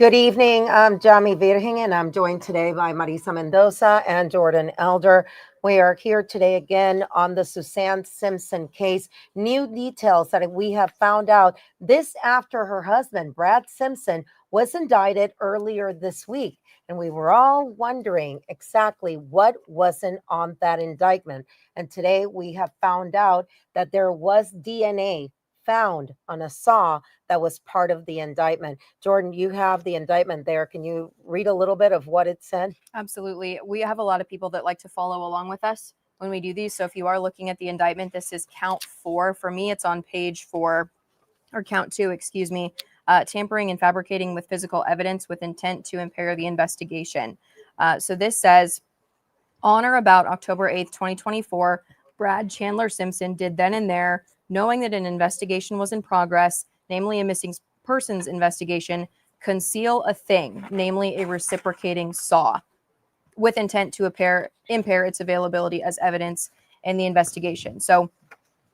Good evening. I'm Jami Virgin, and I'm joined today by Marisa Mendoza and Jordan Elder. We are here today again on the Suzanne Simpson case. New details that we have found out this after her husband, Brad Simpson, was indicted earlier this week. And we were all wondering exactly what wasn't on that indictment. And today we have found out that there was DNA found on a saw that was part of the indictment. Jordan, you have the indictment there. Can you read a little bit of what it said? Absolutely. We have a lot of people that like to follow along with us when we do these. So if you are looking at the indictment, this is count 4. For me, it's on page 4, or count 2, excuse me. Tampering and fabricating with physical evidence with intent to impair the investigation. So this says, on or about October 8th, 2024, Brad Chandler Simpson did then and there, knowing that an investigation was in progress, namely a missing persons investigation, conceal a thing, namely a reciprocating saw, with intent to impair its availability as evidence in the investigation. So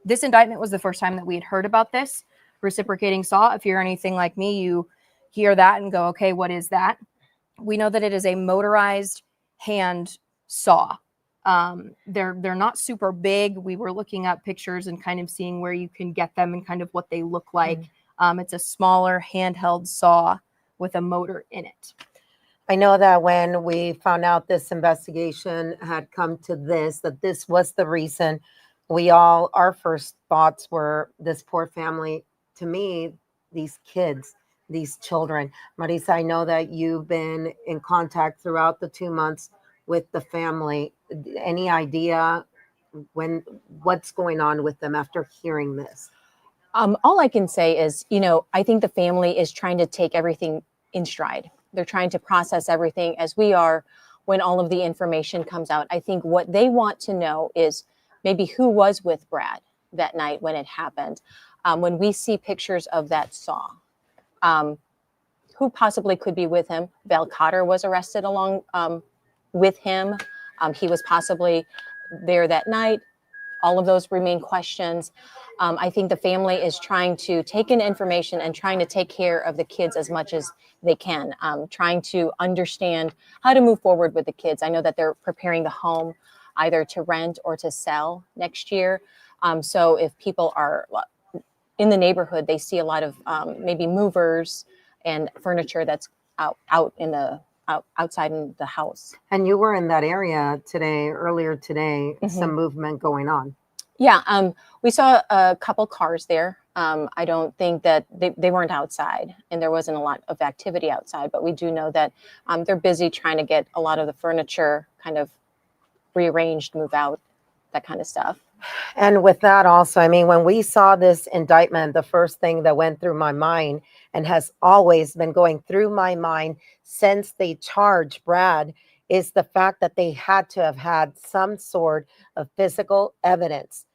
this indictment was the first time that we had heard about this reciprocating saw. If you're anything like me, you hear that and go, okay, what is that? We know that it is a motorized hand saw. They're not super big. We were looking up pictures and kind of seeing where you can get them and kind of what they look like. It's a smaller handheld saw with a motor in it. I know that when we found out this investigation had come to this, that this was the reason, our first thoughts were this poor family. To me, these kids, these children. Marisa, I know that you've been in contact throughout the 2 months with the family. Any idea what's going on with them after hearing this? All I can say is, I think the family is trying to take everything in stride. They're trying to process everything as we are when all of the information comes out. I think what they want to know is maybe who was with Brad that night when it happened. When we see pictures of that saw, who possibly could be with him? Val Cotter was arrested along with him. He was possibly there that night. All of those remain questions. I think the family is trying to take in information and trying to take care of the kids as much as they can, trying to understand how to move forward with the kids. I know that they're preparing the home either to rent or to sell next year. So if people are in the neighborhood, they see a lot of maybe movers and furniture that's outside in the house. And you were in that area earlier today, some movement going on. Yeah, we saw a couple cars there. I don't think that they weren't outside and there wasn't a lot of activity outside, but we do know that they're busy trying to get a lot of the furniture kind of rearranged, move out, that kind of stuff. And with that also, I mean, when we saw this indictment, the first thing that went through my mind and has always been going through my mind since they charged Brad is the fact that they had to have had some sort of physical evidence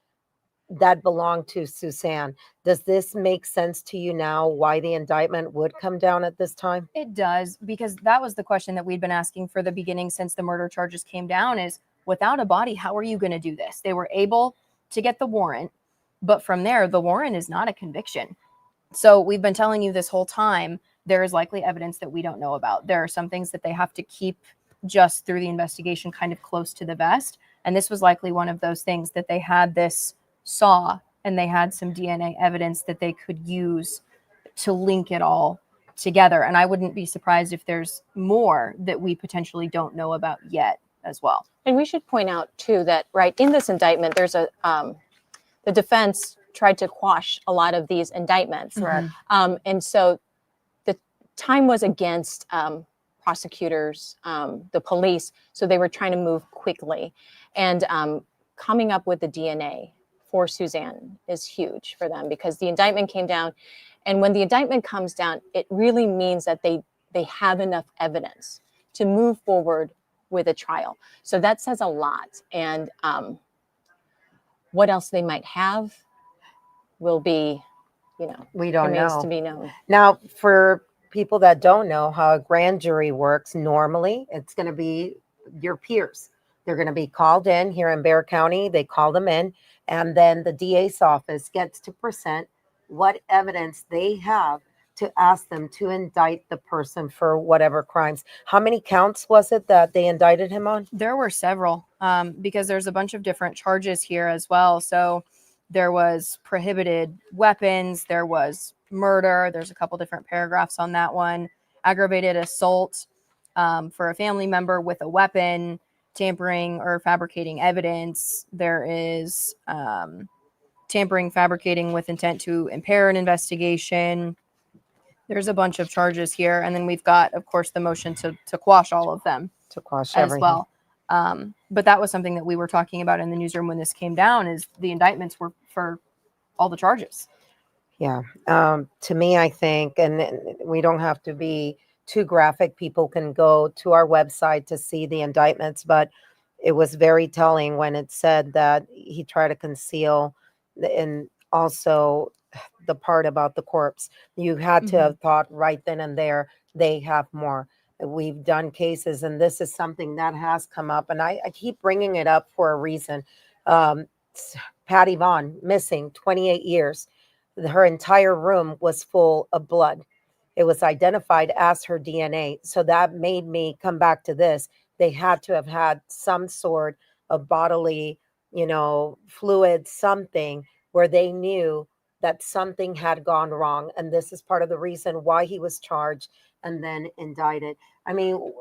that belonged to Suzanne. Does this make sense to you now why the indictment would come down at this time? It does, because that was the question that we'd been asking for the beginning since the murder charges came down is, without a body, how are you going to do this? They were able to get the warrant, but from there, the warrant is not a conviction. So we've been telling you this whole time, there is likely evidence that we don't know about. There are some things that they have to keep just through the investigation kind of close to the vest. And this was likely one of those things that they had this saw and they had some DNA evidence that they could use to link it all together. And I wouldn't be surprised if there's more that we potentially don't know about yet as well. And we should point out too that right in this indictment, there's the defense tried to quash a lot of these indictments. Right. And so the time was against prosecutors, the police. So they were trying to move quickly, and coming up with the DNA for Suzanne is huge for them because the indictment came down. And when the indictment comes down, it really means that they have enough evidence to move forward with a trial. So that says a lot. And what else they might have will be, we don't know. To be known. Now, for people that don't know how a grand jury works, normally it's going to be your peers. They're going to be called in here in Bexar County. They call them in, and then the DA's office gets to present what evidence they have to ask them to indict the person for whatever crimes. How many counts was it that they indicted him on? There were several, because there's a bunch of different charges here as well. So there was prohibited weapons, there was murder, there's a couple different paragraphs on that one, aggravated assault for a family member with a weapon, tampering or fabricating evidence. There is tampering, fabricating with intent to impair an investigation. There's a bunch of charges here. And then we've got, of course, the motion to quash all of them To quash as everything. well. But that was something that we were talking about in the newsroom when this came down, is the indictments were for all the charges. Yeah. To me, I think, and we don't have to be too graphic. People can go to our website to see the indictments, but it was very telling when it said that he tried to conceal, and also the part about the corpse. You had to have thought right then and there, they have more. We've done cases, and this is something that has come up, and I keep bringing it up for a reason. Um, Patty Vaughn, missing 28 years. Her entire room was full of blood. It was identified as her DNA. So that made me come back to this. They had to have had some sort of bodily, fluid, something where they knew that something had gone wrong. And this is part of the reason why he was charged and then indicted. I mean,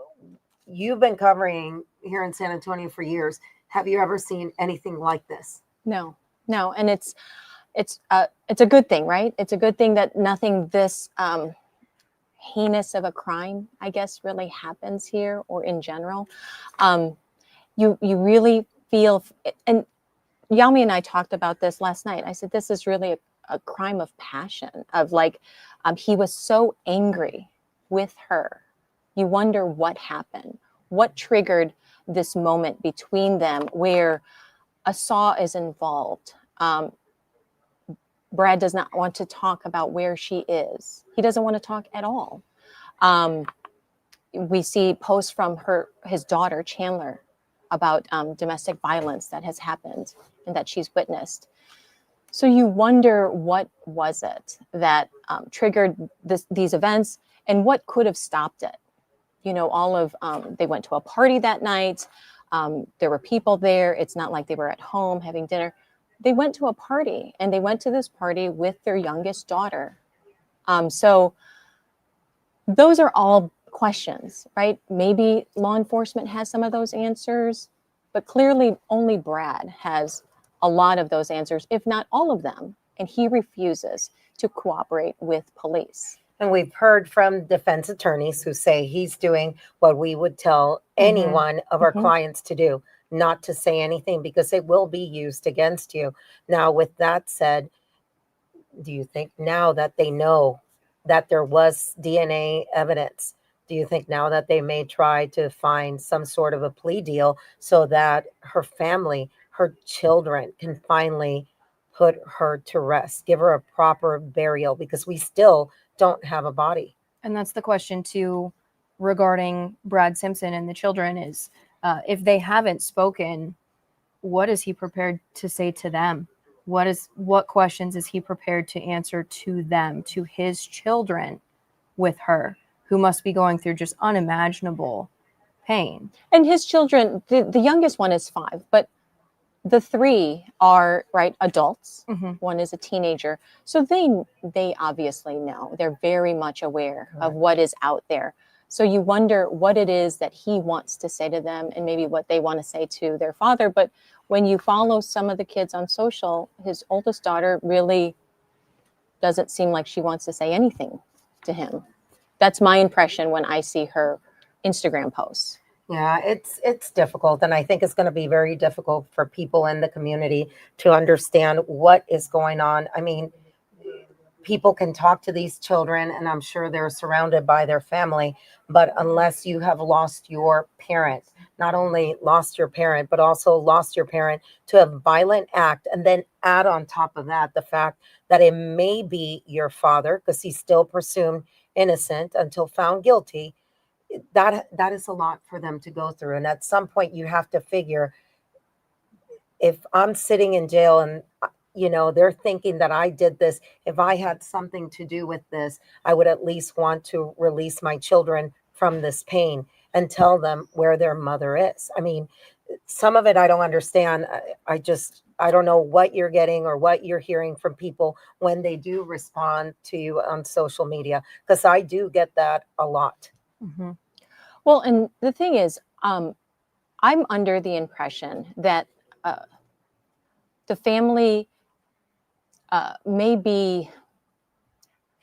you've been covering here in San Antonio for years. Have you ever seen anything like this? No, and it's a good thing, right? It's a good thing that nothing this heinous of a crime, I guess, really happens here or in general. You really feel, and Yami and I talked about this last night. I said, this is really a crime of passion, of like, he was so angry with her. You wonder what happened, what triggered this moment between them where a saw is involved. Brad does not want to talk about where she is. He doesn't want to talk at all. We see posts from his daughter, Chandler, about domestic violence that has happened and that she's witnessed. So you wonder, what was it that triggered these events, and what could have stopped it? They went to a party that night. There were people there. It's not like they were at home having dinner. They went to a party, and they went to this party with their youngest daughter. So those are all questions, right? Maybe law enforcement has some of those answers, but clearly only Brad has a lot of those answers, if not all of them. And he refuses to cooperate with police. And we've heard from defense attorneys who say he's doing what we would tell any one of our clients to do, not to say anything, because it will be used against you. Now, with that said, do you think now that they know that there was DNA evidence, do you think now that they may try to find some sort of a plea deal so that her family, her children can finally put her to rest, give her a proper burial, because we still don't have a body? And that's the question too, regarding Brad Simpson and the children, is if they haven't spoken, what is he prepared to say to them? What questions is he prepared to answer to them, to his children with her, who must be going through just unimaginable pain? And his children, the youngest one is 5, but the 3 are adults. One is a teenager. So they obviously know. They're very much aware of what is out there. So you wonder what it is that he wants to say to them, and maybe what they want to say to their father. But when you follow some of the kids on social, his oldest daughter really doesn't seem like she wants to say anything to him. That's my impression when I see her Instagram posts. Yeah, it's difficult, and I think it's going to be very difficult for people in the community to understand what is going on. I mean, people can talk to these children, and I'm sure they're surrounded by their family, but unless you have lost your parent, not only lost your parent, but also lost your parent to a violent act, and then add on top of that the fact that it may be your father, because he's still presumed innocent until found guilty, that is a lot for them to go through. And at some point you have to figure, if I'm sitting in jail and they're thinking that I did this. If I had something to do with this, I would at least want to release my children from this pain and tell them where their mother is. I mean, some of it I don't understand. I don't know what you're getting or what you're hearing from people when they do respond to you on social media, because I do get that a lot. Mhm. Well, and the thing is, I'm under the impression that uh, the family may be,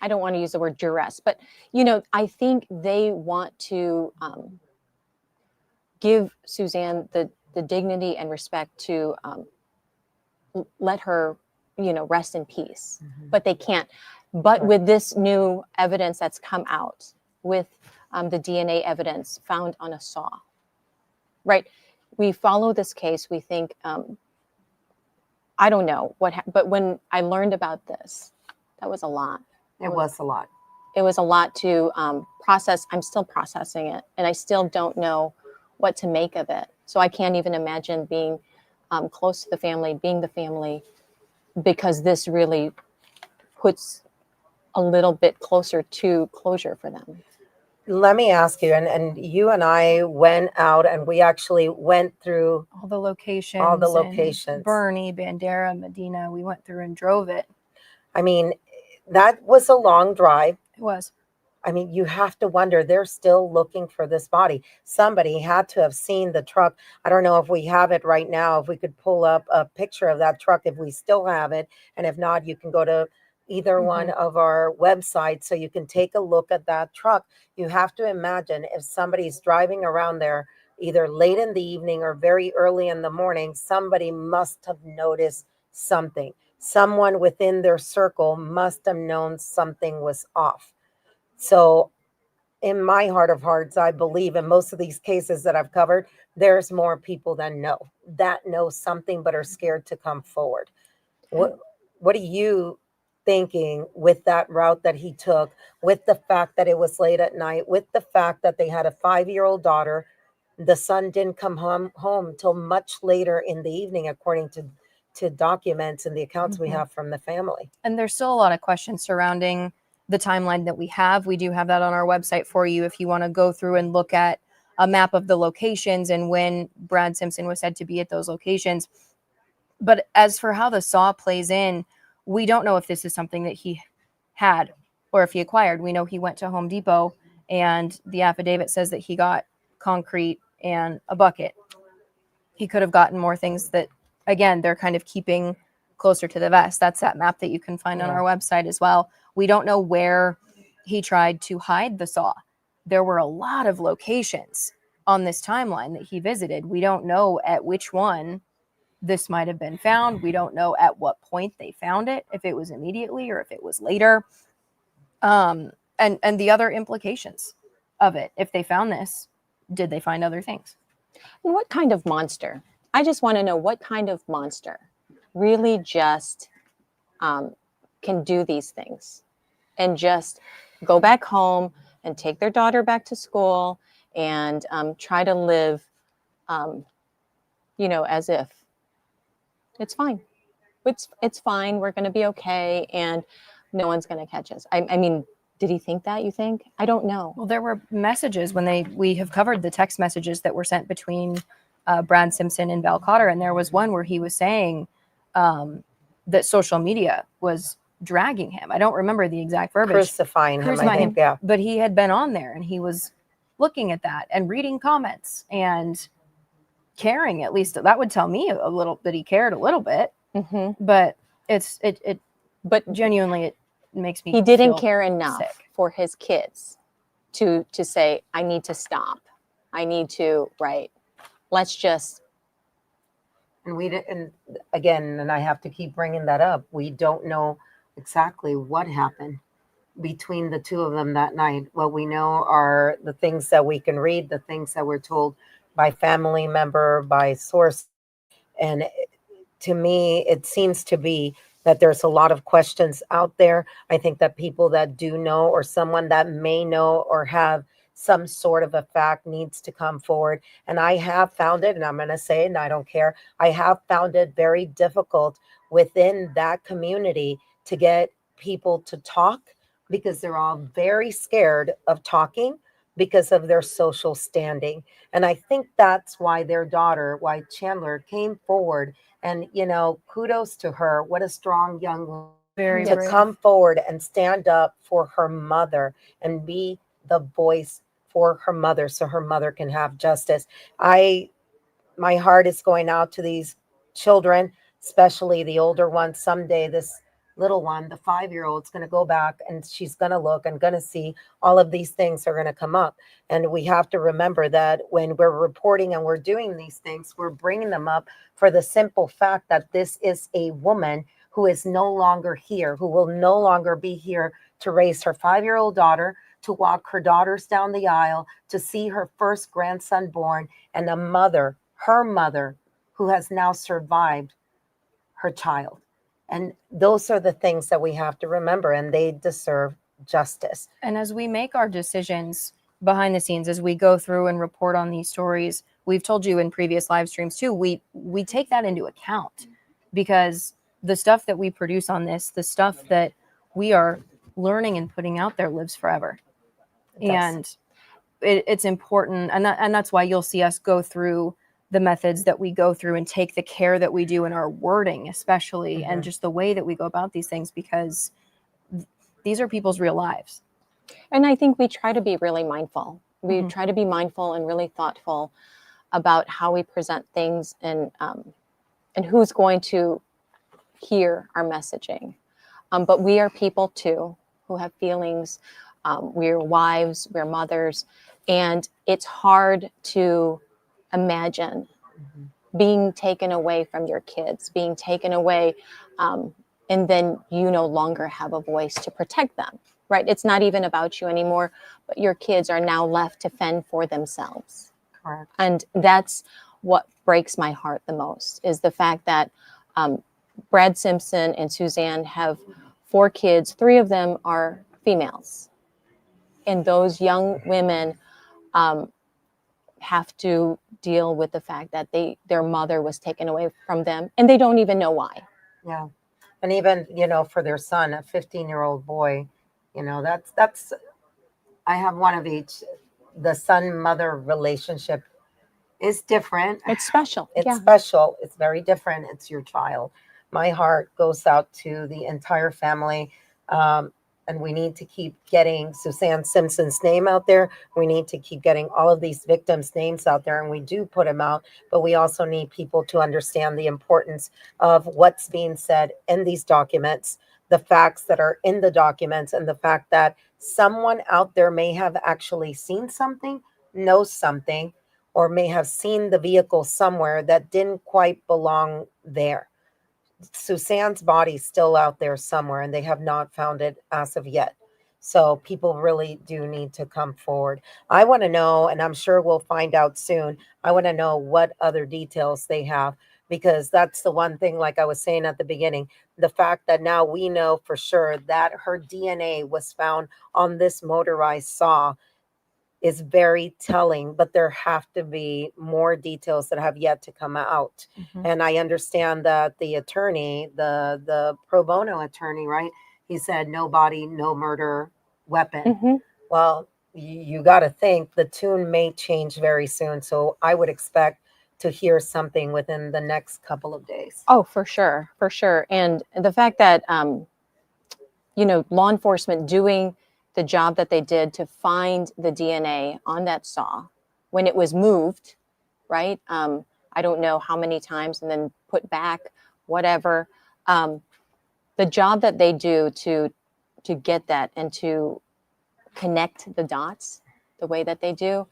I don't want to use the word duress, but I think they want to give Suzanne the dignity and respect to let her, rest in peace. But they can't. But Right. with this new evidence that's come out, with the DNA evidence found on a saw, right? We follow this case. We think, I don't know but when I learned about this, that was a lot. It was a lot. It was a lot to process. I'm still processing it, and I still don't know what to make of it. So I can't even imagine being close to the family, being the family, because this really puts a little bit closer to closure for them. Let me ask you, and you and I went out and we actually went through All the locations. all the and locations. Bernie, Bandera, Medina. We went through and drove it. I mean, that was a long drive. It was. I mean, you have to wonder, they're still looking for this body. Somebody had to have seen the truck. I don't know if we have it right now, if we could pull up a picture of that truck, if we still have it. And if not, you can go to either one of our websites so you can take a look at that truck. You have to imagine if somebody's driving around there either late in the evening or very early in the morning, somebody must have noticed something. Someone within their circle must have known something was off. So, in my heart of hearts, I believe in most of these cases that I've covered, there's more people that know something but are scared to come forward. What are you thinking with that route that he took, with the fact that it was late at night, with the fact that they had a 5-year-old daughter? The son didn't come home till much later in the evening, according to documents and the accounts we have from the family. And there's still a lot of questions surrounding the timeline that we have. We do have that on our website for you if you want to go through and look at a map of the locations and when Brad Simpson was said to be at those locations. But as for how the saw plays in, we don't know if this is something that he had or if he acquired. We know he went to Home Depot and the affidavit says that he got concrete and a bucket. He could have gotten more things that, again, they're kind of keeping closer to the vest. That's that map that you can find on our website as well. We don't know where he tried to hide the saw. There were a lot of locations on this timeline that he visited. We don't know at which one this might have been found. We don't know at what point they found it, if it was immediately or if it was later. And the other implications of it. If they found this, did they find other things? What kind of monster? I just want to know what kind of monster really just can do these things and just go back home and take their daughter back to school and try to live, as if it's fine. It's fine. We're going to be okay. And no one's going to catch us. I mean, did he think that, you think? I don't know. Well, there were messages we have covered the text messages that were sent between Brad Simpson and Val Cotter. And there was one where he was saying that social media was dragging him. I don't remember the exact verbiage. Crucifying him, I think, yeah. But he had been on there and he was looking at that and reading comments and caring. At least that would tell me a little that he cared a little bit. But but genuinely, it makes me. He didn't care enough sick. For his kids to say, I need to stop. I need to, right. Let's just. And again, and I have to keep bringing that up, we don't know exactly what happened between the two of them that night. What we know are the things that we can read, the things that we're told by family member, by source. And to me, it seems to be that there's a lot of questions out there. I think that people that do know or someone that may know or have some sort of a fact needs to come forward. And I have found it, and I'm going to say it, and I don't care. I have found it very difficult within that community to get people to talk because they're all very scared of talking because of their social standing. And I think that's why their daughter, why Chandler came forward. And, kudos to her. What a strong young woman Very to brave. come forward and stand up for her mother and be the voice for her mother so her mother can have justice. My heart is going out to these children, especially the older ones. Someday, this little one, the 5-year-old, is going to go back and she's going to look and going to see all of these things are going to come up. And we have to remember that when we're reporting and we're doing these things, we're bringing them up for the simple fact that this is a woman who is no longer here, who will no longer be here to raise her 5-year-old daughter, to walk her daughters down the aisle, to see her first grandson born, and a mother, her mother, who has now survived her child. And those are the things that we have to remember, and they deserve justice. And as we make our decisions behind the scenes, as we go through and report on these stories, we've told you in previous live streams too, we take that into account, because the stuff that we produce on this, the stuff that we are learning and putting out there lives forever. And it's important. And that's why you'll see us go through the methods that we go through and take the care that we do in our wording, especially, and just the way that we go about these things, because these are people's real lives. And I think we try to be really mindful. We try to be mindful and really thoughtful about how we present things, and who's going to hear our messaging. But we are people too, who have feelings. We're wives, we're mothers, and it's hard to imagine being taken away from your kids, being taken away, and then you no longer have a voice to protect them, right? It's not even about you anymore, but your kids are now left to fend for themselves. Correct. And that's what breaks my heart the most, is the fact that Brad Simpson and Suzanne have 4 kids. 3 of them are females. And those young women have to deal with the fact that their mother was taken away from them, and they don't even know why. Yeah. And even, for their son, a 15-year-old boy, that's, I have one of each. The son-mother relationship is different. It's special. It's special. It's very different. It's your child. My heart goes out to the entire family. And we need to keep getting Suzanne Simpson's name out there. We need to keep getting all of these victims' names out there, and we do put them out, but we also need people to understand the importance of what's being said in these documents, the facts that are in the documents, and the fact that someone out there may have actually seen something, knows something, or may have seen the vehicle somewhere that didn't quite belong there. Suzanne's body's still out there somewhere, and they have not found it as of yet. So people really do need to come forward. I want to know, and I'm sure we'll find out soon, I want to know what other details they have, because that's the one thing, like I was saying at the beginning, the fact that now we know for sure that her DNA was found on this motorized saw is very telling, but there have to be more details that have yet to come out. And I understand that the attorney, the pro bono attorney, right? He said no body, no murder weapon. Well, you got to think the tune may change very soon. So I would expect to hear something within the next couple of days. Oh, for sure. For sure. And the fact that, law enforcement doing the job that they did to find the DNA on that saw when it was moved, right? I don't know how many times, and then put back, whatever. The job that they do to get that and to connect the dots the way that they do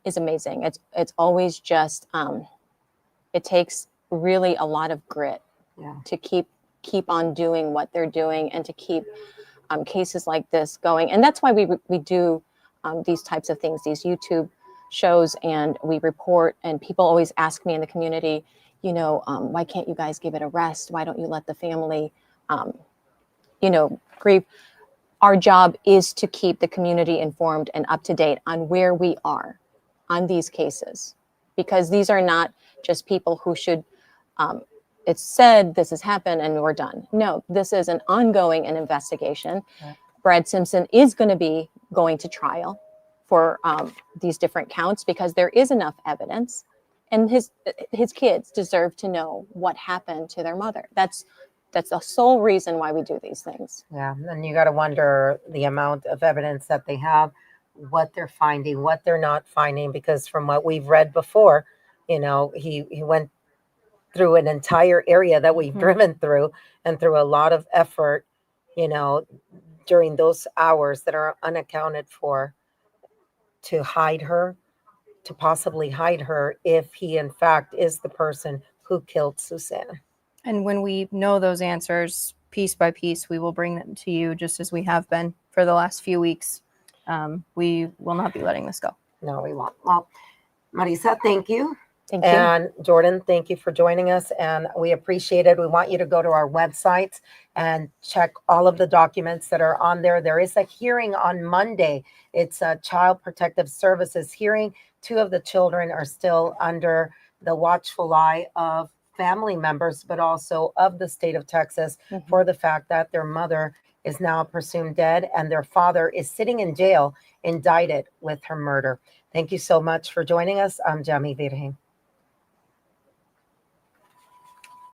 is amazing. It's always just, it takes really a lot of grit to keep on doing what they're doing, and to keep cases like this going. And that's why we do these types of things, these YouTube shows, and we report. And people always ask me in the community, why can't you guys give it a rest? Why don't you let the family, grieve? our job is to keep the community informed and up to date on where we are on these cases, because these are not just people who should, it's said this has happened and we're done. No, this is an ongoing investigation. Right. Brad Simpson is going to be going to trial for these different counts because there is enough evidence, and his kids deserve to know what happened to their mother. That's the sole reason why we do these things. Yeah, and you got to wonder the amount of evidence that they have, what they're finding, what they're not finding, because from what we've read before, he went through an entire area that we've driven through, and through a lot of effort, during those hours that are unaccounted for, to hide her, to possibly hide her if he in fact is the person who killed Suzanne. And when we know those answers, piece by piece, we will bring them to you, just as we have been for the last few weeks. We will not be letting this go. No, we won't. Well, Marisa, thank you. Thank you. And Jordan, thank you for joining us, and we appreciate it. We want you to go to our website and check all of the documents that are on there. There is a hearing on Monday. It's a Child Protective Services hearing. 2 of the children are still under the watchful eye of family members, but also of the state of Texas, for the fact that their mother is now presumed dead and their father is sitting in jail indicted with her murder. Thank you so much for joining us. I'm Jami Virgen.